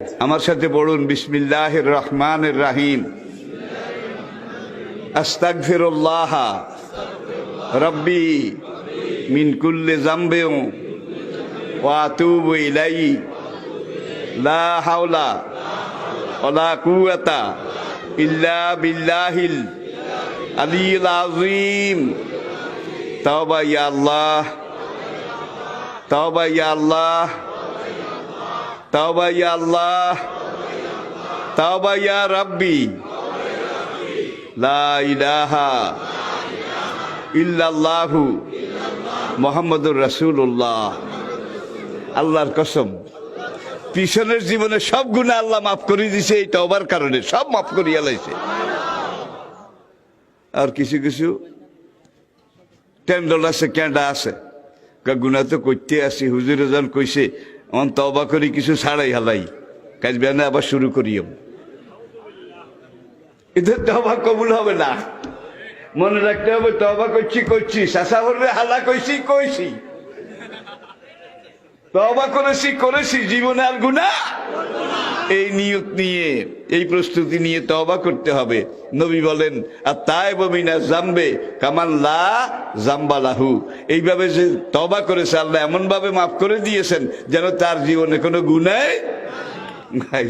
আমার সাথে পড়ুন বিসমিল্লাহির রহমানির রহিম। আস্তাগফিরুল্লাহ রব্বি মিন কুল্লি যামবিন ওয়া আতুবু ইলাইহি লা হাওলা ওয়ালা কুওয়াতা ইল্লা বিল্লাহিল আলিয়্যিল আযীম। তাওবা ইয়া আল্লাহ, তাওবা ইয়া আল্লাহ, তাওবা ইয়া আল্লাহ, তাওবা ইয়া রাব্বি, লা ইলাহা ইল্লাল্লাহু মুহাম্মাদুর রাসূলুল্লাহ। আল্লাহর কসম, পিছনের জীবনে সব গুনাহ আল্লাহ মাফ করে দিয়েছে এই তওবার কারণে, সব মাফ করিয়া লাইছে। আর কিছু কিছু টেন্ডল আছে, ক্যান্ডা আছে, গুনাহ তো করতে আসি, হুজুরে যখন কইছে অন তওবা করি কিছু ছাড়াই হালাই, কাজ বেনে আবার শুরু করিও, এদের তওবা কবুল হবে না। মনে রাখতে হবে তওবা করছি শাসা বললে হালা কইছি তওবা করেছি জীবনে আর গুনাহ, এই নিয়ত নিয়ে, এই প্রস্তুতি নিয়ে তওবা করতে হবে। নবী বলেন আত-তাইবু মিনাজ যামবে কামান লা যামবা লাহু। এইভাবে যে তওবা করেছে আল্লাহ এমন ভাবে মাফ করে দিয়েছেন যেন তার জীবনে কোনো গুনাহ নাই।